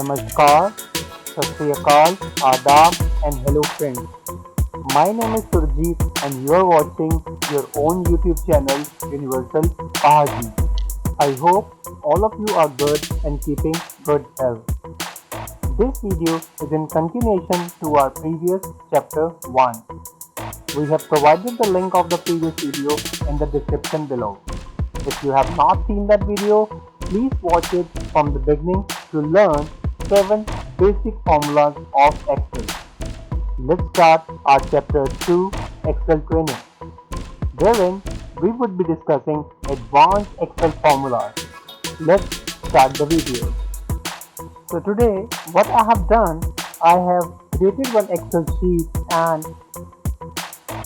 Namaskar, Sat Sri Akal, Adab and hello friends. My name is Surjeet and you are watching your own YouTube channel Universal Pahaji. I hope all of you are good and keeping good health. This video is in continuation to our previous chapter 1. We have provided the link of the previous video in the description below. If you have not seen that video, please watch it from the beginning to learn 7 basic formulas of Excel. Let's start our chapter 2 Excel training. Therein, we would be discussing advanced Excel formulas. Let's start the video. So today, what I have done, I have created one Excel sheet and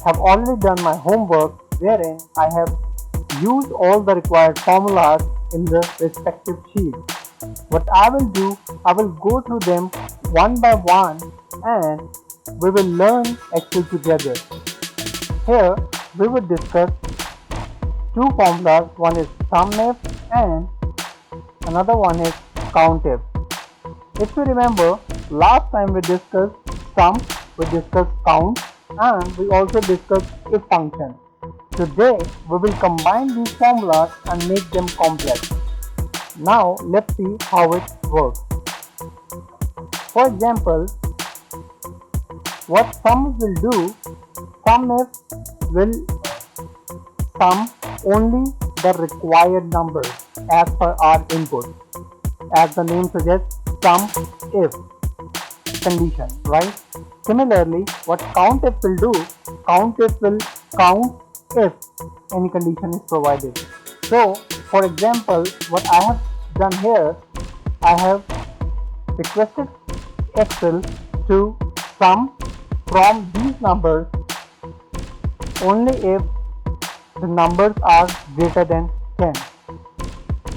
have already done my homework wherein I have used all the required formulas in the respective sheet. What I will do, I will go through them one by one and we will learn Excel together. Here we will discuss two formulas, one is Sumif and another one is COUNTIF. If you remember, last time we discussed sum, we discussed count and we also discussed if function. Today we will combine these formulas and make them complex. Now let's see how it works. For example, what sum will do, Sumif will sum only the required numbers as per our input. As the name suggests, sum if condition, right? Similarly, what COUNTIF will do, COUNTIF will count if any condition is provided. So, for example, what I have done here, I have requested Excel to sum from these numbers only if the numbers are greater than 10.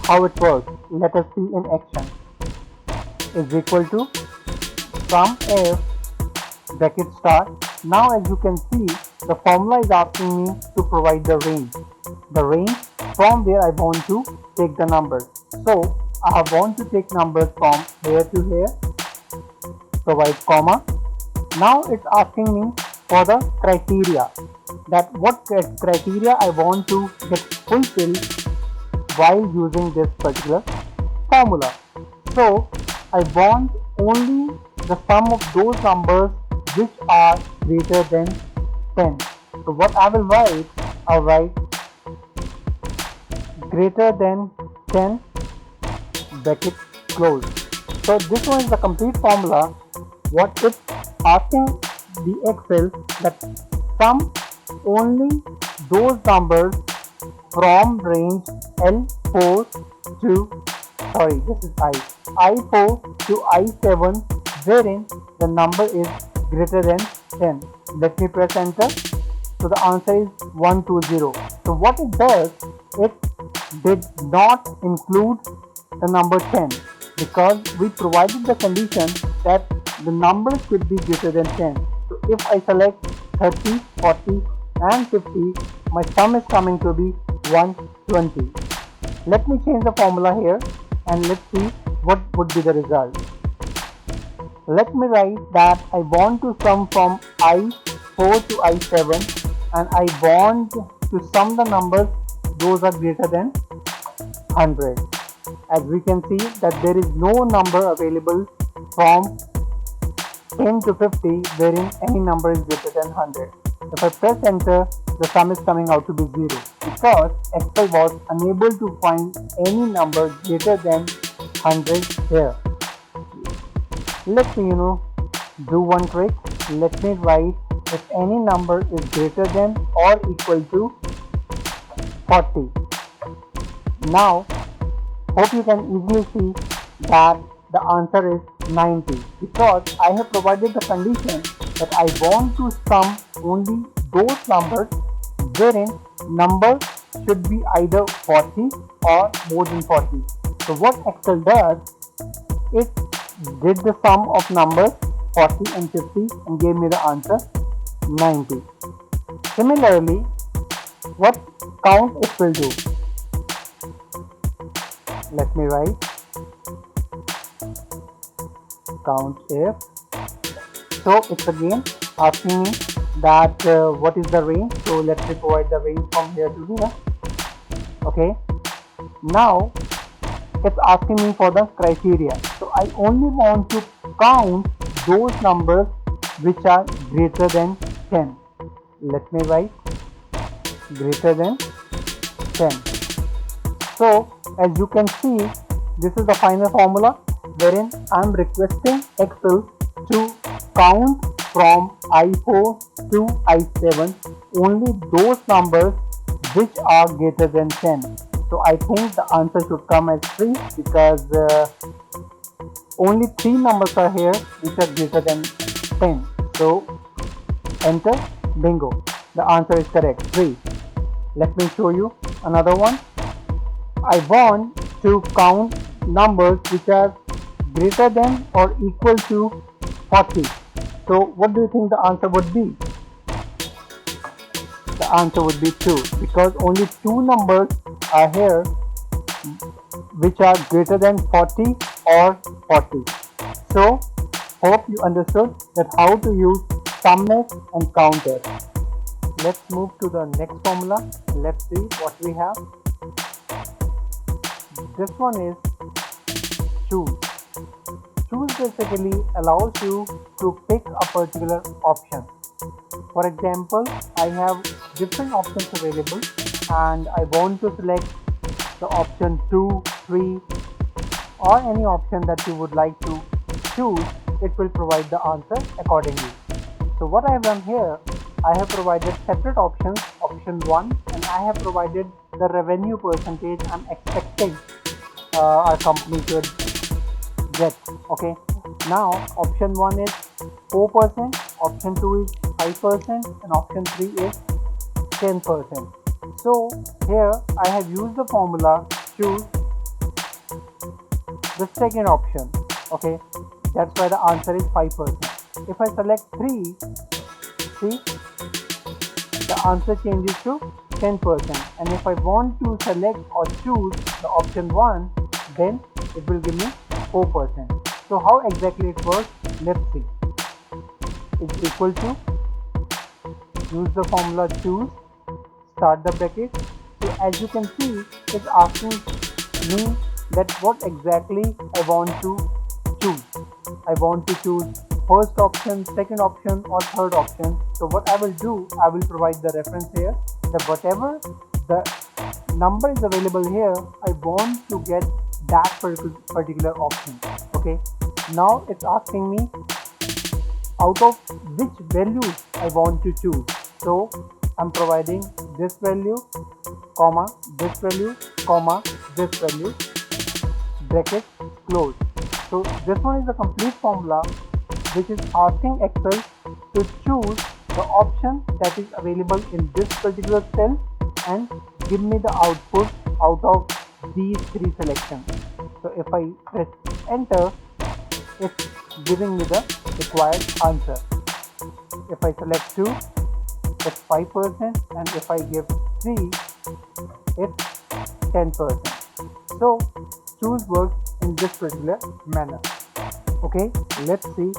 How it works? Let us see in action. Is equal to sum if bracket start. Now as you can see, the formula is asking me to provide the range from where I want to take the numbers. So I want to take numbers from here to here, provide comma. Now it's asking me for the criteria, that what criteria I want to get fulfilled while using this particular formula. So I want only the sum of those numbers which are greater than 10. So what I will write, I'll write greater than 10 bracket close. So this one is the complete formula. What it's asking the Excel that sum only those numbers from range L4 to I4 to I7 wherein the number is greater than 10. Let me press enter. So the answer is 120. So what it does, it did not include the number 10 because we provided the condition that the number should be greater than 10. So if I select 30, 40 and 50, my sum is coming to be 120. Let me change the formula here and let's see what would be the result. Let me write that I want to sum from I4 to I7 and I want to sum the numbers those are greater than 100. As we can see that there is no number available from 10 to 50 wherein any number is greater than 100. If I press enter, the sum is coming out to be 0 because Excel was unable to find any number greater than 100 here. Let me do one trick. Let me write if any number is greater than or equal to 40. Now hope you can easily see that the answer is 90 because I have provided the condition that I want to sum only those numbers wherein number should be either 40 or more than 40. So what Excel does, it did the sum of numbers 40 and 50 and gave me the answer 90. Similarly, what COUNTIF will do, let me write COUNTIF. So it's again asking me that what is the range. So let me provide the range from here to here. Okay. Now it's asking me for the criteria. So I only want to count those numbers which are greater than 10. Let me write greater than 10. So as you can see, this is the final formula wherein I am requesting Excel to count from I4 to I7 only those numbers which are greater than 10. So I think the answer should come as 3 because only 3 numbers are here which are greater than 10. So enter, bingo. The answer is correct, 3. Let me show you another one. I want to count numbers which are greater than or equal to 40. So what do you think the answer would be? The answer would be 2 because only 2 numbers are here which are greater than 40 or 40. So hope you understood that how to use SUMIF and COUNTIF. Let's move to the next formula. Let's see what we have. This one is choose. Choose basically allows you to pick a particular option. For example, I have different options available and I want to select the option 2, 3 or any option that you would like to choose. It will provide the answer accordingly. So what I have done here, I have provided separate options, option 1, and I have provided the revenue percentage I'm expecting our company should get. Okay, now option 1 is 4%, option 2 is 5%, and option 3 is 10%. So here I have used the formula choose the second option. Okay, that's why the answer is 5%. If I select 3, see, the answer changes to 10%, and if I want to select or choose the option 1, then it will give me 4%. So how exactly it works? Let's see. It's equal to, use the formula choose, start the bracket. So as you can see, it's asking me that what exactly I want to choose. I want to choose first option, second option or third option. So what I will do, I will provide the reference here that whatever the number is available here, I want to get that particular option. Okay, now it's asking me out of which values I want to choose. So I'm providing this value, comma, this value, comma, this value, bracket, close. So this one is the complete formula which is asking Excel to choose the option that is available in this particular cell and give me the output out of these 3 selections. So if I press enter, it's giving me the required answer. If I select 2, it's 5%, and if I give 3, it's 10%. So choose works in this particular manner. Okay, let's see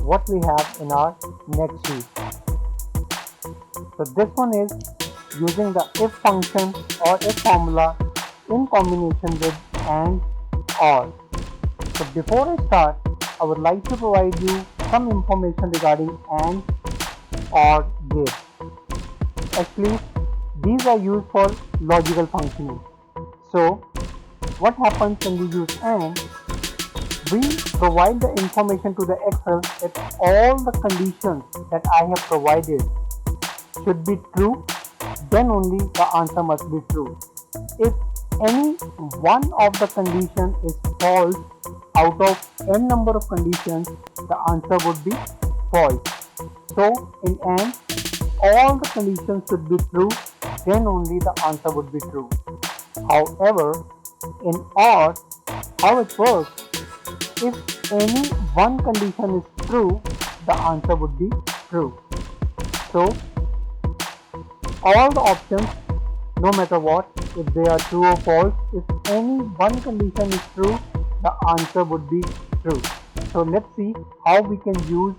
what we have in our next sheet. So this one is using the if function or if formula in combination with and or. So before I start, I would like to provide you some information regarding and or gate. Actually, these are used for logical functioning. So what happens when we use and? We provide the information to the Excel that all the conditions that I have provided should be true, then only the answer must be true. If any one of the condition is false out of n number of conditions, the answer would be false. So in AND, all the conditions should be true, then only the answer would be true. However, in OR, how it works, if any one condition is true, the answer would be true. So all the options, no matter what, if they are true or false, if any one condition is true, the answer would be true. So let's see how we can use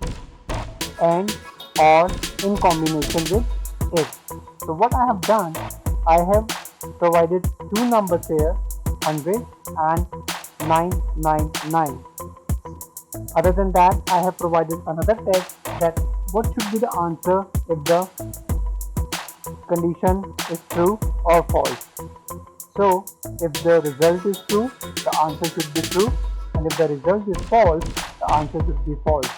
and or in combination with it. So what I have done, I have provided two numbers here, 100 and 999. Other than that, I have provided another text that what should be the answer if the condition is true or false. So if the result is true, the answer should be true, and if the result is false, the answer should be false.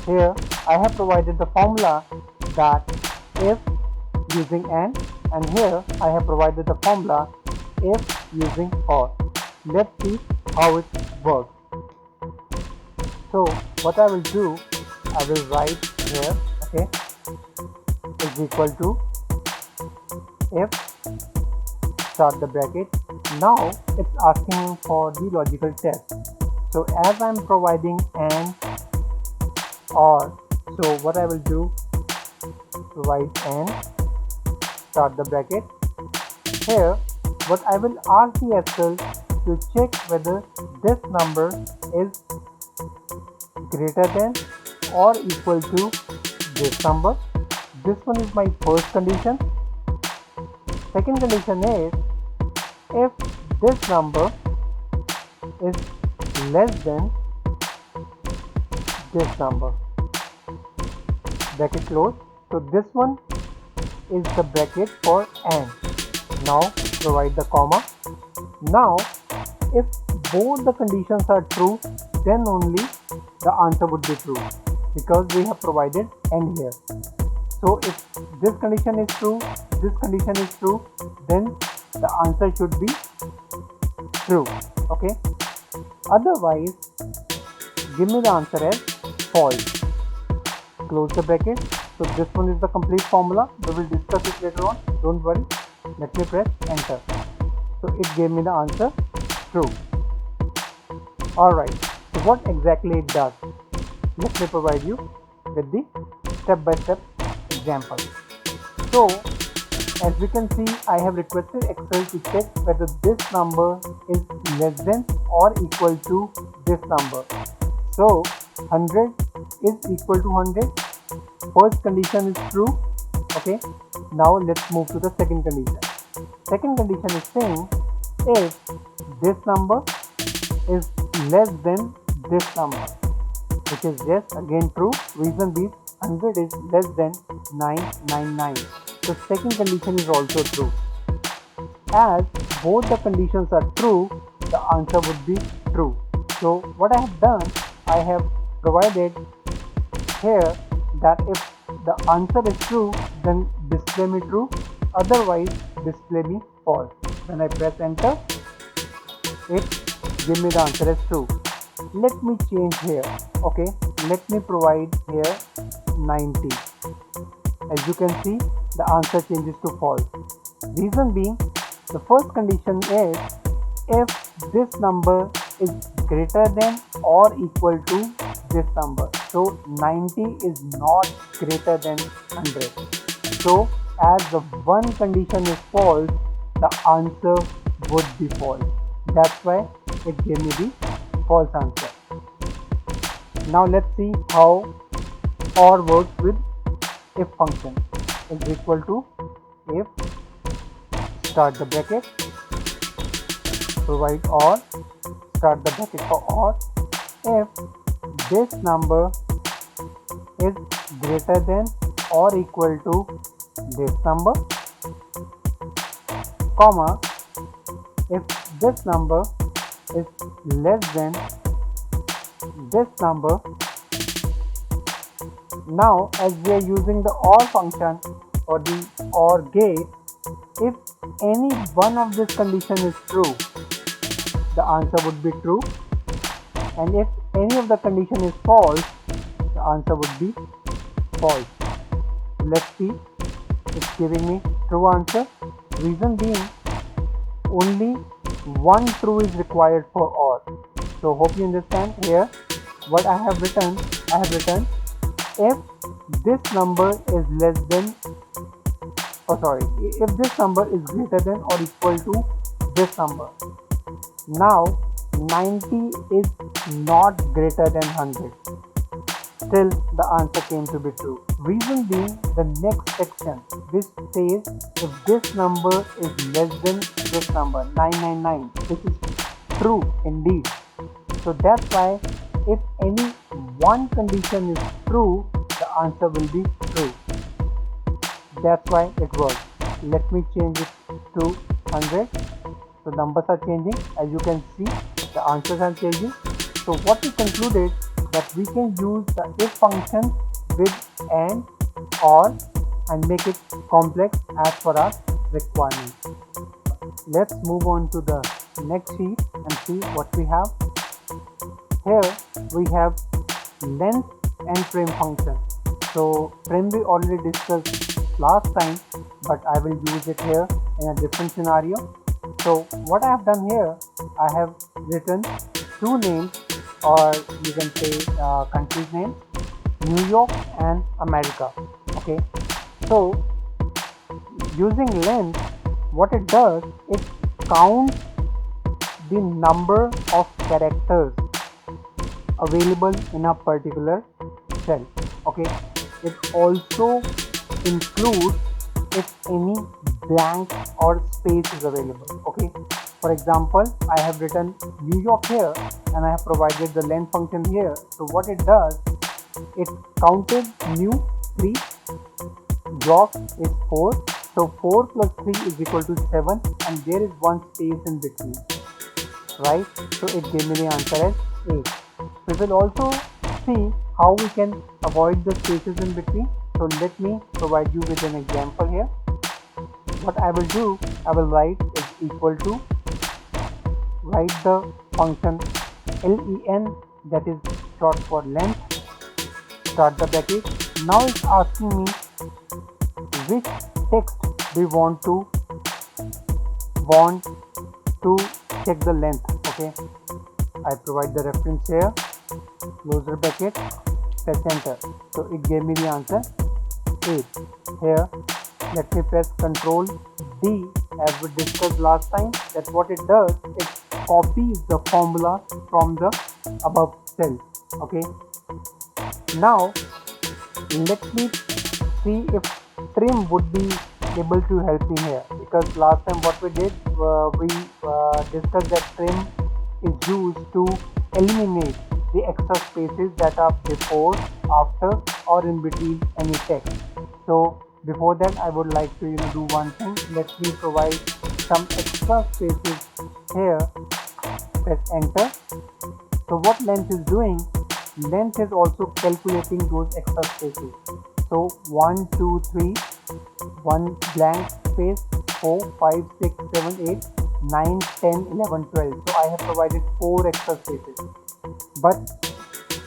Here I have provided the formula that if using and here I have provided the formula if using or. Let's see how it works. So what I will do, I will write here, okay, is equal to if start the bracket. Now it's asking for the logical test. So as I'm providing an or, so what I will do, provide an start the bracket. Here what I will ask the SQL to check whether this number is greater than or equal to this number. This one is my first condition. Second condition is if this number is less than this number. Bracket close. So this one is the bracket for and. Now provide the comma. Now if both the conditions are true, then only the answer would be true, because we have provided and here. So if this condition is true, this condition is true, then the answer should be true. Okay. Otherwise, give me the answer as false. Close the bracket. So this one is the complete formula. We will discuss it later on. Don't worry. Let me press enter. So it gave me the answer true. Alright. So what exactly it does? Let me provide you with the step-by-step example. So as we can see, I have requested Excel to check whether this number is less than or equal to this number. So 100 is equal to 100. First condition is true. Okay. Now let's move to the second condition. Second condition is saying if this number is less than this number, which is yes, again true. Reason being 100 is less than 999. The second condition is also true. As both the conditions are true, the answer would be true. So what I have done, I have provided here that if the answer is true, then display me true, otherwise display me false. When I press enter, it give me the answer as true. Let me change here. Okay, let me provide here 90. As you can see, the answer changes to false. Reason being, the first condition is if this number is greater than or equal to this number. So 90 is not greater than 100. So as the one condition is false, the answer would be false. That's why it gave me the false answer. Now let's see how OR works with if function. Is equal to if start the bracket, provide OR, start the bracket for OR, if this number is greater than or equal to this number, comma, if this number is less than this number. Now as we are using the OR function or the OR gate, if any one of this condition is true, the answer would be true, and if any of the condition is false, the answer would be false. Let's see, it's giving me true answer. Reason being, only one true is required for OR. So hope you understand. Here what I have written if this number is less than, if this number is greater than or equal to this number. Now 90 is not greater than 100. Still, the answer came to be true. Reason being, the next section which says if this number is less than this number 999, which is true indeed. So that's why if any one condition is true, the answer will be true. That's why it works. Let me change it to 100. The numbers are changing. As you can see, the answers are changing. So what we concluded that we can use the if function with and or and make it complex as per our requirement. Let's move on to the next sheet and see what we have. Here we have length and trim function. So trim we already discussed last time, but I will use it here in a different scenario. So what I have done here, I have written two names, or you can say countries name, New York and America. Okay, so using length, what it does, it counts the number of characters available in a particular cell. Okay, it also includes if any blank or space is available. Okay, for example, I have written New York here and I have provided the length function here. So what it does, it counted New 3, York is 4, so 4 plus 3 is equal to 7, and there is one space in between, right? So it gave me the answer as 8. We will also see how we can avoid the spaces in between. So let me provide you with an example here. What I will do, I will write is equal to, write the function len, that is short for length, start the bracket. Now it's asking me which text we want to check the length. Okay, I provide the reference here, close the bracket, press enter. So it gave me the answer 8. Here let me press Ctrl D, as we discussed last time, that what it does, it copies the formula from the above cell. Okay, now let me see if trim would be able to help me here, because last time what we did, we discussed that trim is used to eliminate the extra spaces that are before, after, or in between any text. So before that, I would like to do one thing. Let me provide some extra spaces here. Press enter. So what length is doing? Length is also calculating those extra spaces. So 1, 2, 3, 1 blank space, 4, 5, 6, 7, 8, 9, 10, 11, 12. So I have provided 4 extra spaces. But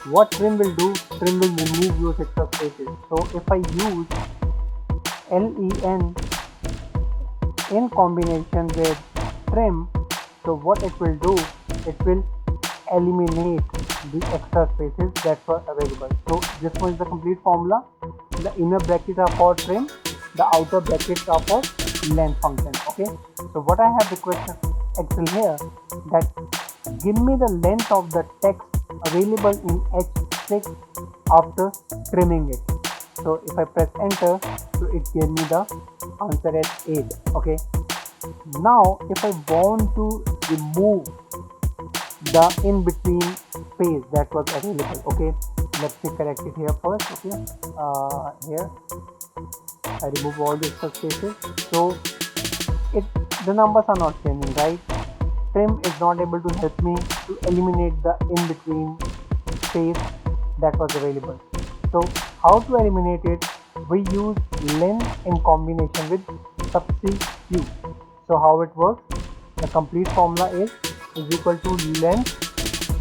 what trim will do? Trim will remove those extra spaces. So if I use len in combination with trim, so what it will do, it will eliminate the extra spaces that were available. So this one is the complete formula. The inner brackets are for trim, the outer brackets are for length function. Okay, so what I have requested Excel here, that give me the length of the text available in H6 after trimming it. So if I press enter, so it gave me the answer as 8. Okay, now if I want to remove the in between space that was available, okay, let me correct it here first. Okay, here I remove all the extra spaces, so the numbers are not changing, right? Trim is not able to help me to eliminate the in between space that was available. So how to eliminate it? We use len in combination with substitute. So how it works? The complete formula is equal to length,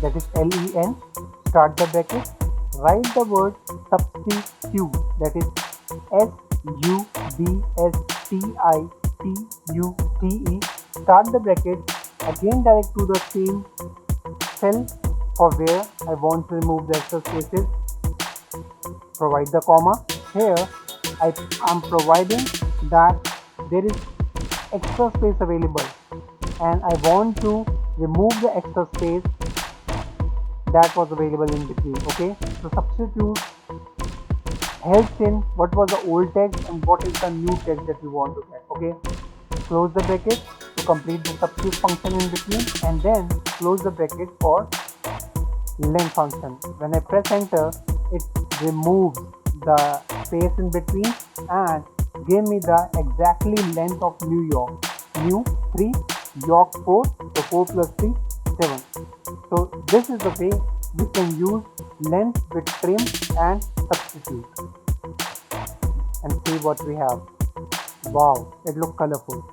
that is len, start the bracket, write the word substitute, that is substitute, start the bracket, again direct to the same cell for where I want to remove the extra spaces, provide the comma. Here I am providing that there is extra space available and I want to remove the extra space that was available in between. Okay, so substitute helps in what was the old text and what is the new text that you want to get. Okay, close the bracket to complete the substitute function in between, and then close the bracket for length function. When I press enter, it removes the space in between and give me the exactly length of New York. New 3, York 4, so 4 plus 3, 7. So this is the way we can use length with trim and substitute. And see what we have. Wow, it looks colorful.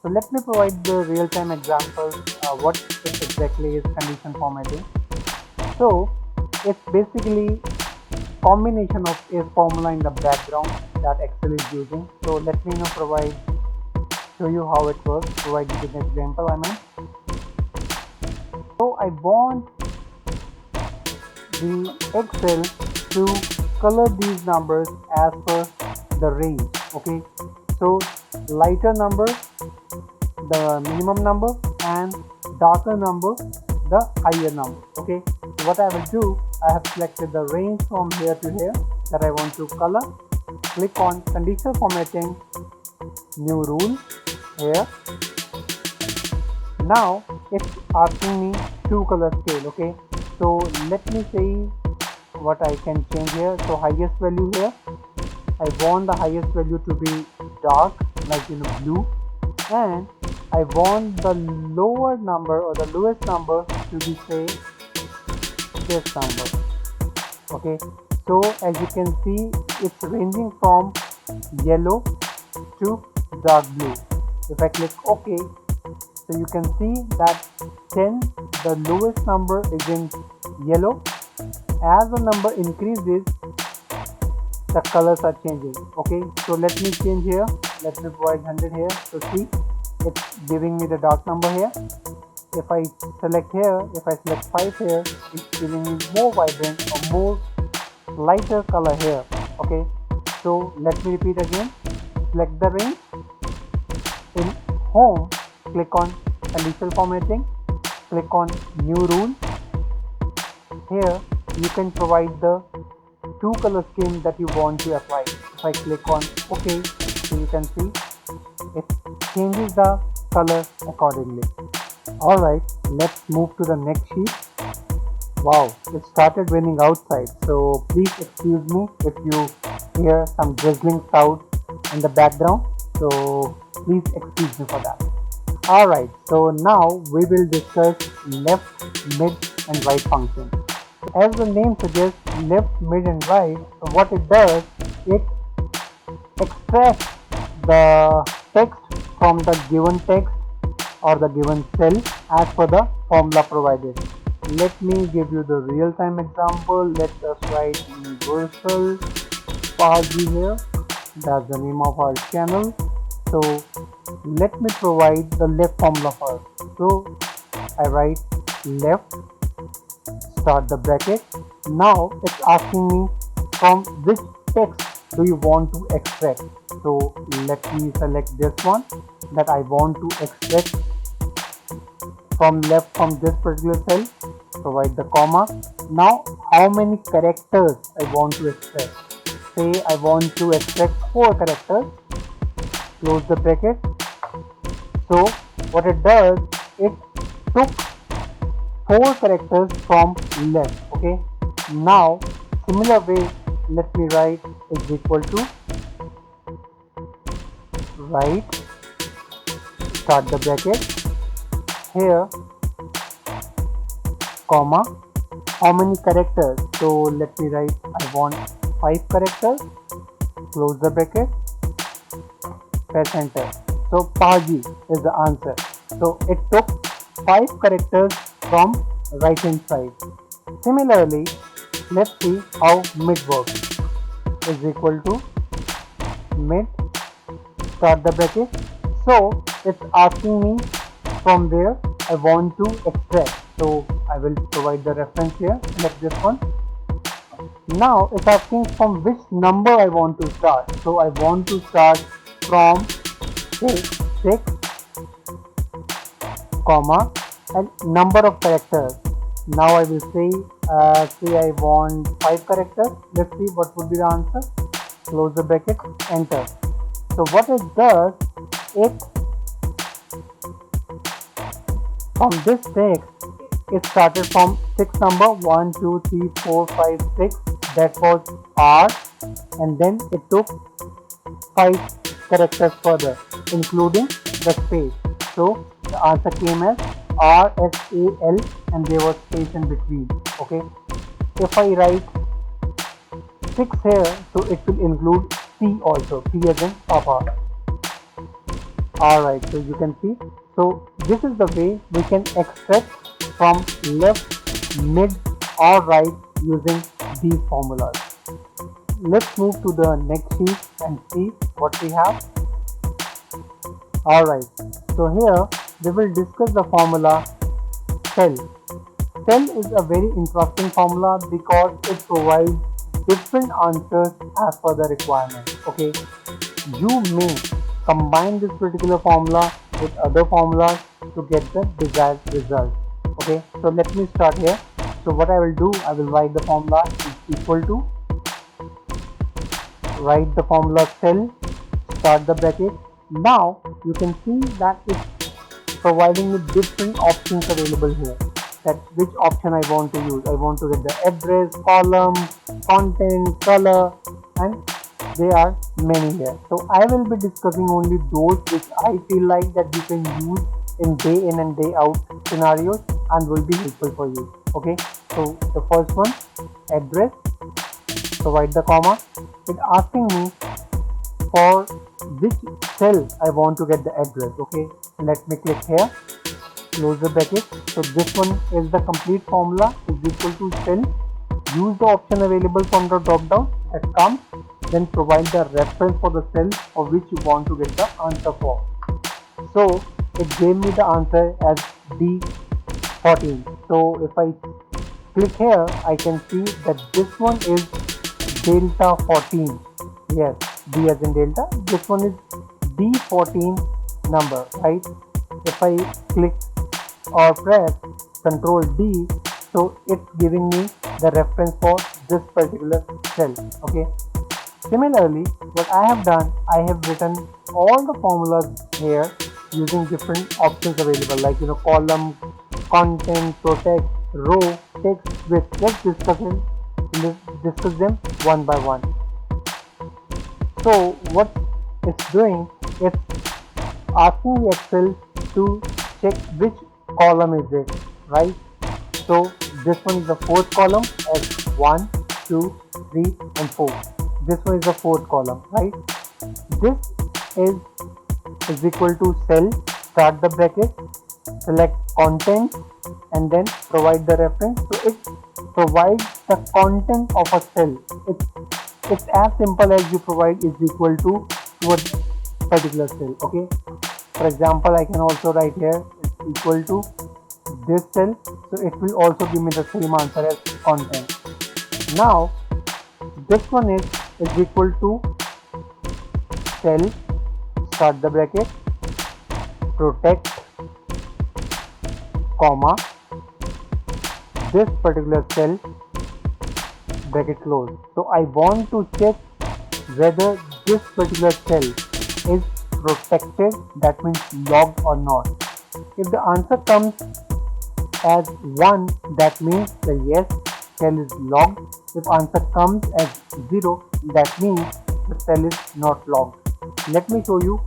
So let me provide the real-time example what it exactly is condition formatting. So it's basically combination of a formula in the background that Excel is using. So let me now show you how it works, provide you with an example. So I want the Excel to color these numbers as per the range. Okay, so lighter number the minimum number and darker number the higher number. Okay, so what I will do, I have selected the range from here to here that I want to color. Click on conditional formatting, new rule here. Now it's asking me two color scale. Okay, so let me see what I can change here. So highest value here, I want the highest value to be dark, like blue, and I want the lower number or the lowest number to be say this number. Okay, so as you can see, it's ranging from yellow to dark blue. If I click OK, so you can see that 10, the lowest number is in yellow. As the number increases, the colors are changing. Okay, so let me change here. Let me provide 100 here. So see, it's giving me the dark number here. If I select here, if I select 5 here, it's giving me more vibrant or more lighter color here. Okay, so let me repeat again. Select the range. In home, click on conditional formatting, click on new rule. Here you can provide the two color scheme that you want to apply. If I click on OK, so you can see it changes the color accordingly. Alright, let's move to the next sheet. Wow, it started raining outside, so please excuse me if you hear some drizzling sound in the background. So please excuse me for that. Alright, so now we will discuss left, mid and right function. As the name suggests, left, mid and right, so what it does, it extracts the text from the given text or the given cell as per the formula provided. Let me give you the real-time example. Let us write universal pargy here. That's the name of our channel. So let me provide the left formula first. So I write left, start the bracket. Now it's asking me from which text do you want to extract. So let me select this one that I want to extract from left from this particular cell. Provide the comma. Now how many characters I want to extract. Say I want to extract 4 characters. Close the bracket. So what it does, it took 4 characters from left. Okay, now similar way, let me write is equal to right, start the bracket here, comma, how many characters. So let me write I want 5 characters. Close the bracket, press enter. So Paji is the answer. So it took 5 characters from right hand side. Similarly, let's see how mid works. Is equal to mid, start the bracket. So it's asking me from where I want to extract. So I will provide the reference here. Select this one. Now it's asking from which number I want to start. So I want to start from say 6, comma and number of characters. Now I will say I want 5 characters. Let's see what would be the answer. Close the bracket, enter. So what it does, it from this text, it started from 6 number 1, 2, 3, 4, 5, 6. That was R, and then it took 5 characters further, including the space. So the answer came as RSAL, and there was space in between. Okay. If I write 6 here, so it will include P also. P as in Papa. Alright, so you can see. So this is the way we can extract from left, mid or right using these formulas. Let's move to the next sheet and see what we have. Alright, so here we will discuss the formula cell. Cell is a very interesting formula because it provides different answers as per the requirement. Okay, you may combine this particular formula with other formulas to get the desired result. Okay, so let me start here. So what I will do, I will write the formula is equal to, write the formula cell, start the bracket. Now you can see that it's providing me different options available here, that which option I want to use. I want to get the address, column, content, color, and there are many here. So I will be discussing only those which I feel like that you can use in day in and day out scenarios and will be helpful for you. Okay, so the first one, address, provide the comma. It's asking me for which cell I want to get the address. Okay, let me click here, close the bracket. So this one is the complete formula is equal to cell. Use the option available from the drop down that comes, then provide the reference for the cell for which you want to get the answer for. So it gave me the answer as D14. So if I click here, I can see that this one is delta 14. Yes, D as in delta. This one is D14 number, right? If I click or press Control D, so it's giving me the reference for this particular cell. Okay. Similarly, what I have done, I have written all the formulas here using different options available, like column, content, protect, row, text, width. Let's discuss them one by one. So what it's doing, it's asking the Excel to check which column is it, right? So this one is the fourth column as 1, 2, 3 and 4. This one is the fourth column, right? This is equal to cell, start the bracket, select content and then provide the reference. So it provides the content of a cell. It's as simple as you provide is equal to a particular cell. Okay. For example, I can also write here it's equal to this cell. So it will also give me the same answer as content. Now this one is equal to cell, start the bracket, protect, comma, this particular cell, bracket close. So I want to check whether this particular cell is protected, that means logged or not. If the answer comes as 1, that means the yes, cell is logged. If answer comes as 0, that means the cell is not logged. Let me show you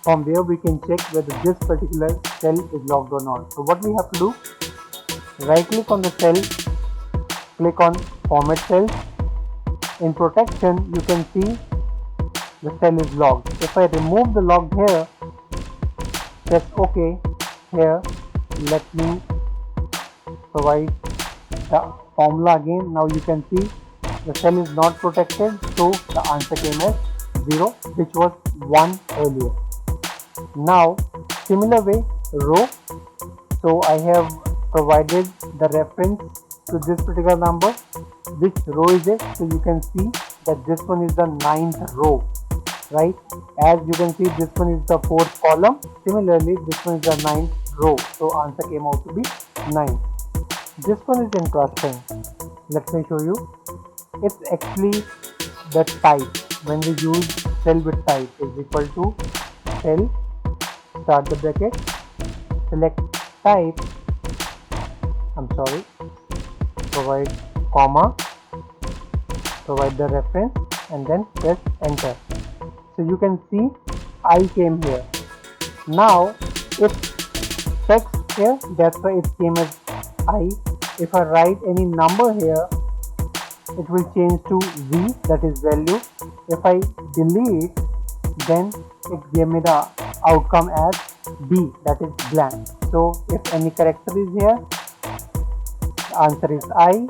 from where we can check whether this particular cell is logged or not. So what we have to do, right click on the cell, click on format cells. In protection, you can see the cell is logged. If I remove the logged here, press OK. Here, let me provide the formula again. Now you can see the cell is not protected, so the answer came as 0, which was 1 earlier. Now similar way, row. So I have provided the reference to this particular number. Which row is it? So you can see that this one is the 9th row, right? As you can see, this one is the 4th column. Similarly, this one is the 9th row. So answer came out to be 9. This one is interesting. Let me show you. It's actually the type. When we use cell with type is equal to cell, start the bracket, select type, provide comma, provide the reference, and then press enter. So you can see I came here. Now if text here, that's why it came as I. If I write any number here, it will change to V, that is value. If I delete, then it gave me the outcome as B, that is blank. So if any character is here, the answer is I.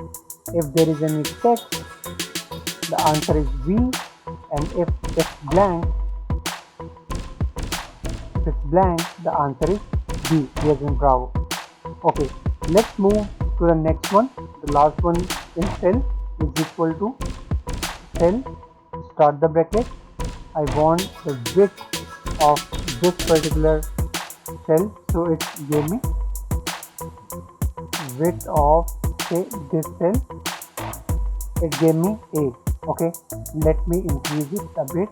If there is any text, the answer is V. And if it's blank, the answer is B, yes and bravo. Okay, let's move to the next one. The last one in cell is equal to cell, start the bracket. I want the width of this particular cell, so it gave me width of, say, this cell, it gave me 8. Okay, let me increase it a bit,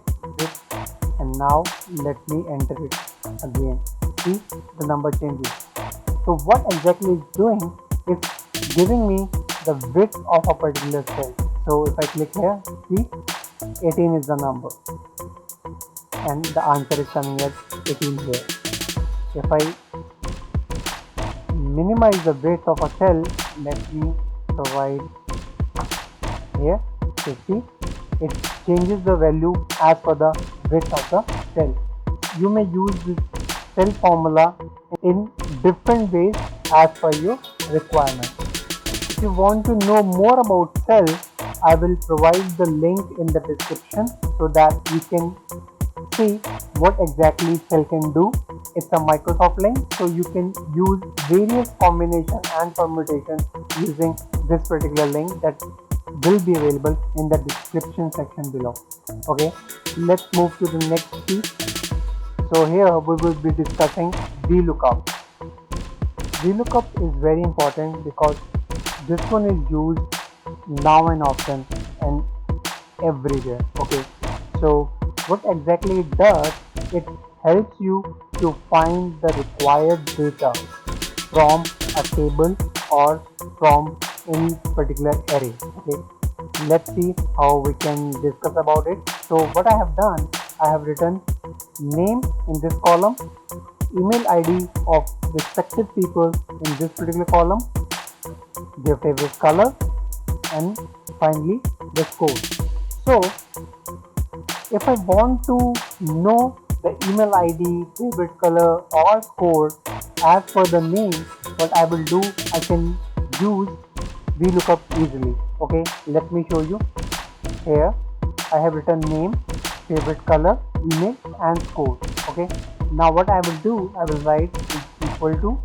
and now let me enter it again. See, the number changes. So what exactly it's doing is giving me the width of a particular cell. So if I click here, see, 18 is the number, and the answer is coming as 18 here. If I minimize the width of a cell, let me provide here. So see, it changes the value as per the width of the cell. You may use this cell formula in different ways as per your requirement. If you want to know more about cell, I will provide the link in the description so that you can see what exactly cell can do. It's a Microsoft link, so you can use various combinations and permutations using this particular link that will be available in the description section below. Okay, let's move to the next piece. So here we will be discussing vlookup. Vlookup is very important because this one is used now and often and everywhere. Okay, so what exactly it does, it helps you to find the required data from a table or from any particular array. Okay, let's see how we can discuss about it. So what I have done, I have written name in this column, email ID of respective people in this particular column, their favorite color, and finally the score. So if I want to know the email ID, favorite color or score as per the name, what I will do, I can use vlookup easily. Okay, let me show you. Here I have written name, favorite color, email and score. Okay, now what I will do, I will write is equal to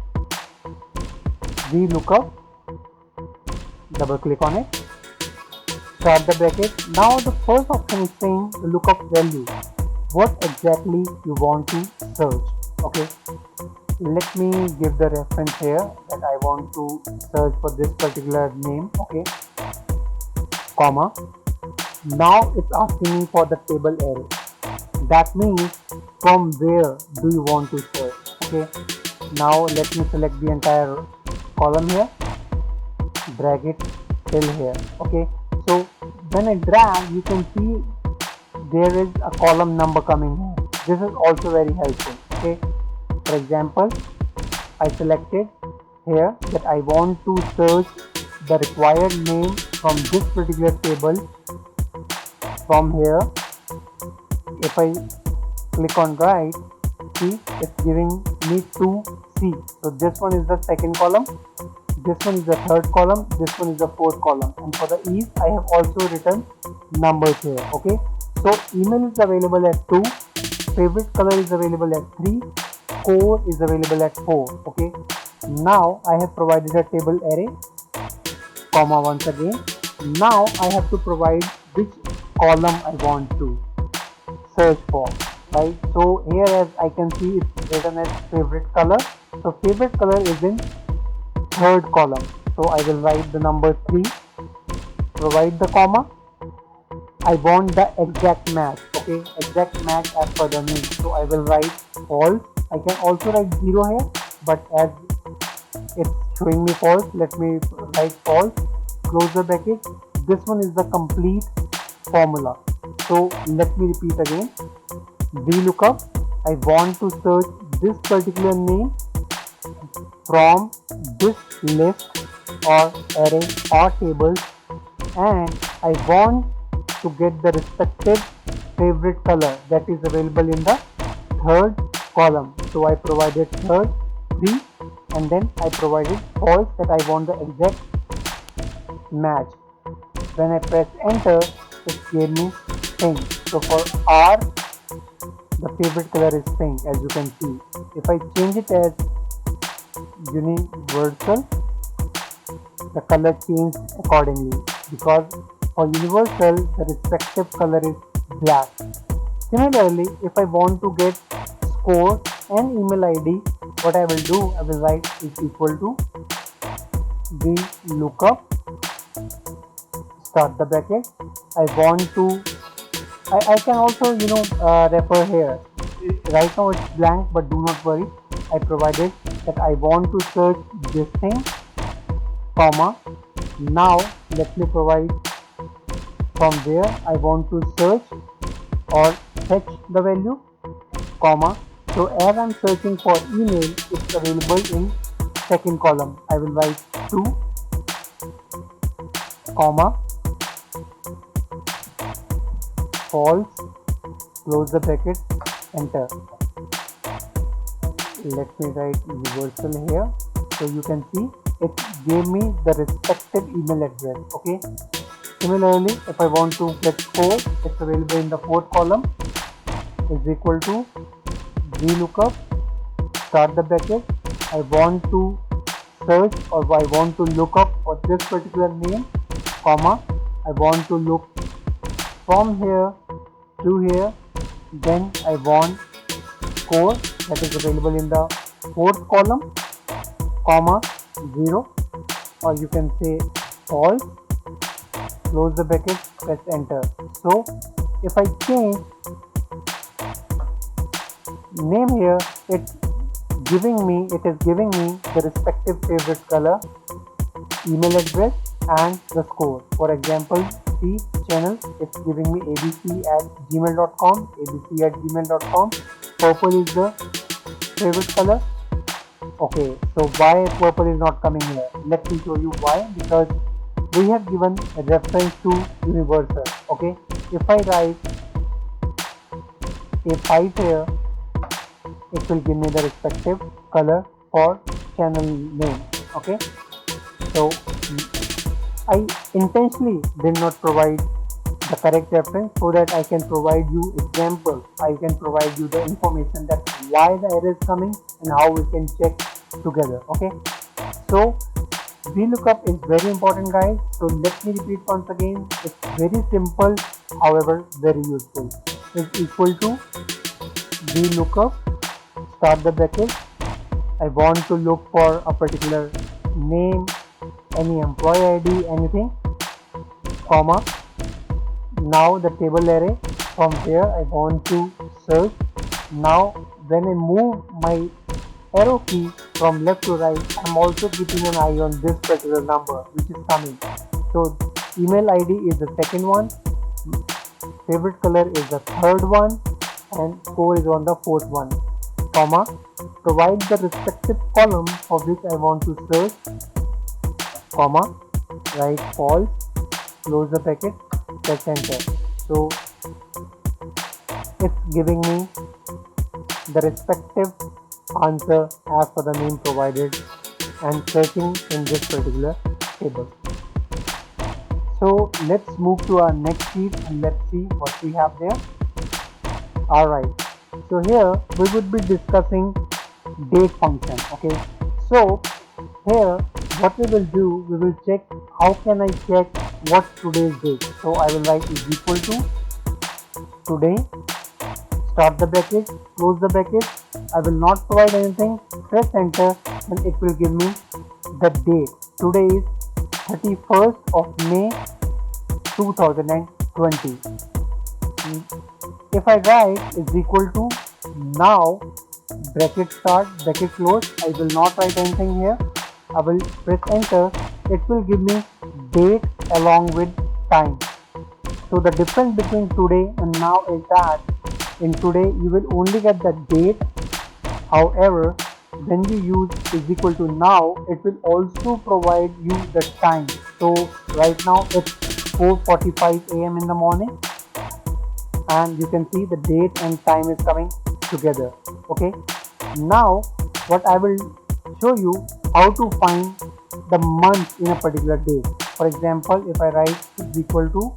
vlookup, double click on it, start the bracket. Now the first option is saying the lookup value, what exactly you want to search. Okay, let me give the reference here that I want to search for this particular name. Okay, comma, now it's asking me for the table array. That means from where do you want to search. Okay, now let me select the entire column here, drag it till here. Okay, so when I drag, you can see there is a column number coming here. This is also very helpful. Okay, for example, I selected here that I want to search the required name from this particular table. From here, if I click on right, see, it's giving me 2C. So this one is the second column, this one is the third column, this one is the fourth column, and for the ease I have also written numbers here. Okay, so email is available at 2, favorite color is available at 3, score is available at 4. Okay, now I have provided a table array, comma, once again. Now I have to provide which column I want to search for, right? So here, as I can see, it's written as favorite color. So favorite color is in third column. So I will write the number 3, provide the comma. I want the exact match, okay, exact match as per the name. So I will write false. I can also write 0 here, but as it's showing me false, let me write false. Close the bracket. This one is the complete formula. So let me repeat again. VLOOKUP. I want to search this particular name from this list or array or table, and I want to get the respective favorite color that is available in the third column. So I provided third 3, and then I provided false that I want the exact match. When I press enter, it gave me pink. So for R, the favorite color is pink, as you can see. If I change it as universal, the color changed accordingly, because for universal the respective color is black. Similarly, if I want to get score and email ID, what I will do, I will write is equal to vlookup, start the bracket. I want to, I can also refer here. Right now it's blank, but do not worry. I provided that I want to search this thing, comma. Now let me provide from there I want to search or fetch the value, comma. So as I'm searching for email, it's available in second column. I will write 2, comma, false, close the bracket, enter. Let me write universal here. So you can see it gave me the respective email address. Okay. Similarly, if I want to get score, it's available in the fourth column, is equal to vlookup, start the bracket. I want to search or I want to look up for this particular name, comma. I want to look from here to here. Then I want score that is available in the fourth column, comma, 0, or you can say false, close the bracket, press enter. So if I change name here, it is giving me the respective favorite color, email address, and the score. For example, see channel, it's giving me abc@gmail.com, abc@gmail.com. Purple is the favorite color. Okay, so why purple is not coming here? Let me show you why. Because we have given a reference to universal. Okay, if I write a 5 here, it will give me the respective color for channel name. Okay, so I intentionally did not provide the correct reference so that I can provide you example. I can provide you the information that why the error is coming and how we can check together. Okay, so VLOOKUP is very important, guys. So let me repeat once again. It's very simple, however very useful. Is equal to VLOOKUP, start the bracket. I want to look for a particular name, any employee ID, anything, comma. Now the table array, from there I want to search. Now when I move my arrow key from left to right, I'm also keeping an eye on this particular number which is coming. So email ID is the second one, favorite color is the third one, and score is on the fourth one, comma. Provide the respective column for which I want to search, comma, write false, close the bracket, press enter. So it's giving me the respective answer as per the name provided and searching in this particular table. So let's move to our next sheet and let's see what we have there. Alright, so here we would be discussing date function. Okay, so here what we will do, we will check how can I check what today's date. So I will write is equal to today, start the bracket, close the bracket. I will not provide anything, press enter, and it will give me the date. Today is 31st of May 2020. If I write is equal to now, bracket start, bracket close, I will not write anything here. I will press enter. It will give me date along with time. So the difference between today and now is that in today you will only get the date. However, when you use is equal to now, it will also provide you the time. So right now it's 4:45 a.m. in the morning, and you can see the date and time is coming together. Okay, now what I will show you how to find the month in a particular day. For example, if I write is equal to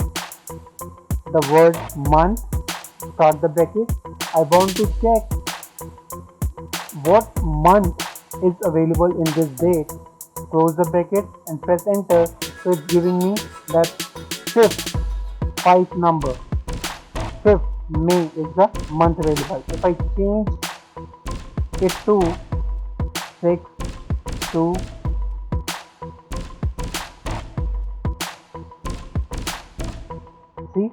the word month, start the bracket, I want to check what month is available in this date, close the bracket and press enter. So it's giving me that fifth, 5 number, 5th May is the month available. If I change it to 6 to see,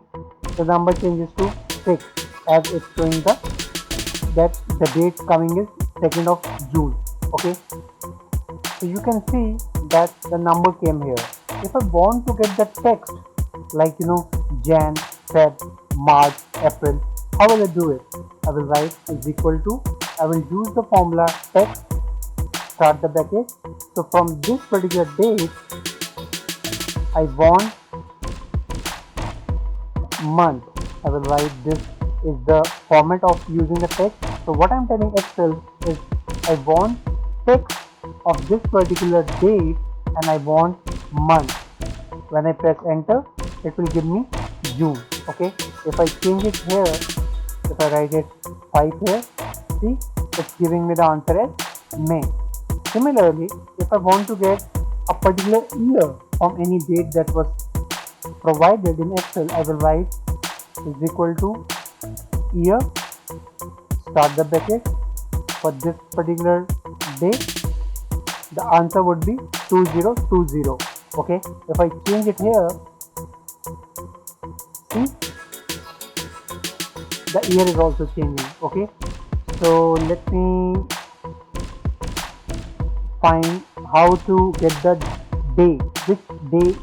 the number changes to 6 as it's showing the date coming is 2nd of June. Okay, so you can see that the number came here. If I want to get the text like Jan, Feb, March, April, how will I do it? I will write is equal to, I will use the formula text, start the bracket. So from this particular date I want month. I will write this is the format of using the text. So what I'm telling Excel is I want text of this particular date and I want month. When I press enter, it will give me June. Okay, if I change it here, if I write it 5 here, see, it's giving me the answer as May. Similarly, if I want to get a particular year from any date that was provided in Excel, I will write is equal to year, start the bracket. For this particular date, the answer would be 2020. Okay, if I change it here, see, the year is also changing. Okay, so let me find how to get the day, which day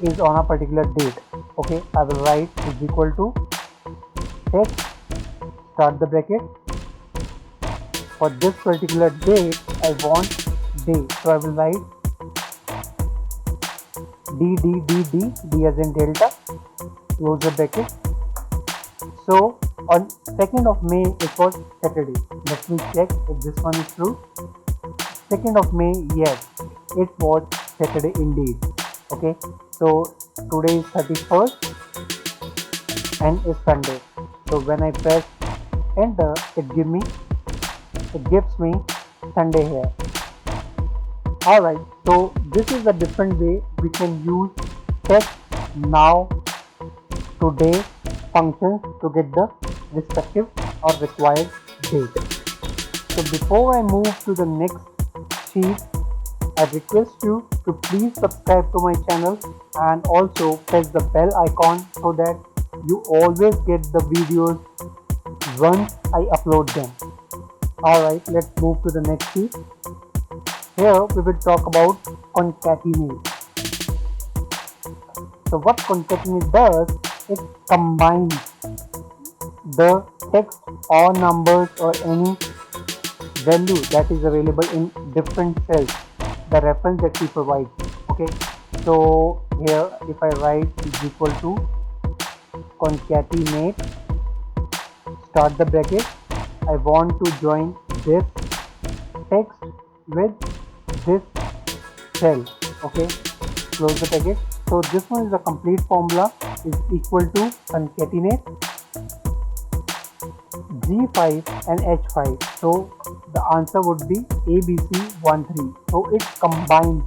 is on a particular date. Okay, I will write is equal to text, start the bracket. For this particular date I want day, so I will write D as in Delta, close the bracket. So on 2nd of May it was Saturday. Let me check if this one is true. 2nd of May, yes, it was Saturday indeed. Okay, so today is 31st and is Sunday. So when I press enter, it gives me Sunday here. Alright, so this is a different way we can use text, now, today functions to get the respective or required date. So before I move to the next sheet, I request you to please subscribe to my channel and also press the bell icon so that you always get the videos once I upload them. Alright, let's move to the next sheet. Here we will talk about concatenate. So what concatenate does, it combines the text or numbers or any value that is available in different cells, the reference that we provide. Okay, so here if I write is equal to concatenate, start the bracket, I want to join this text with this cell. Okay, close the bracket. So this one is a complete formula is equal to concatenate G5 and H5. So the answer would be ABC13. So it combines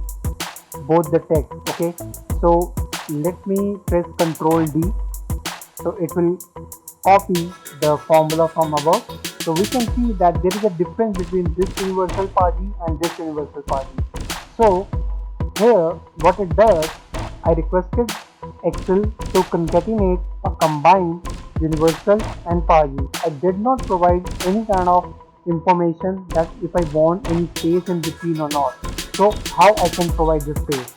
both the text. Okay, so let me press Ctrl D. So it will copy the formula from above. So we can see that there is a difference between this universal party and this universal party. So here what it does, I requested Excel to concatenate or combine universal and party. I did not provide any kind of information that if I want any space in between or not. So how I can provide this space?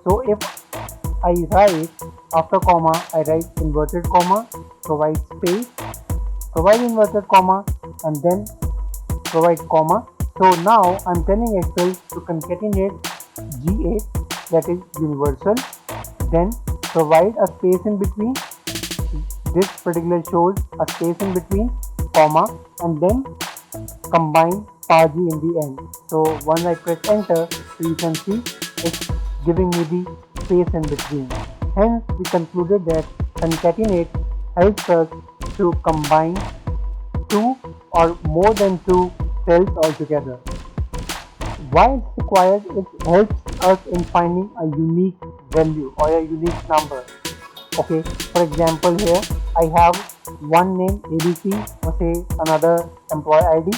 So if I write after comma, I write inverted comma, provide space, provide inverted comma, and then provide comma. So now I'm telling Excel to concatenate G8, that is universal, then provide a space in between. This particular shows a space in between, comma, and then combine parg in the end. So once I press enter, so you can see it's giving me the space in between. Hence we concluded that concatenate helps us to combine two or more than two cells altogether. Why it's required? It helps us in finding a unique value or a unique number. Okay, for example, here I have one name ABC, or say another employee ID.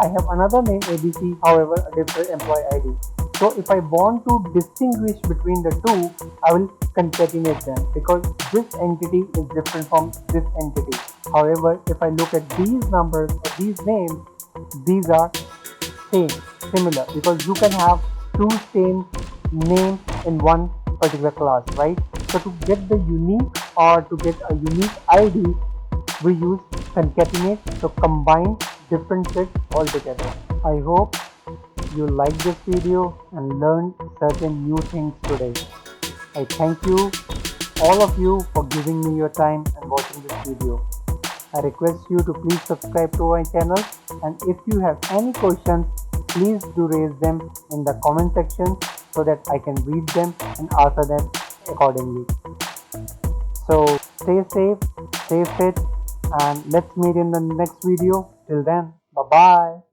I have another name ABC, however, a different employee ID. So if I want to distinguish between the two, I will concatenate them because this entity is different from this entity. However, if I look at these numbers or these names, these are same, similar, because you can have two same names in one particular class, right? So to get the unique or to get a unique ID, we use concatenate to combine different sets all together. I hope you liked this video and learned certain new things today. I thank you, all of you, for giving me your time and watching this video. I request you to please subscribe to my channel, and if you have any questions, please do raise them in the comment section so that I can read them and answer them accordingly. So stay safe, stay fit, and let's meet in the next video. Till then, bye bye.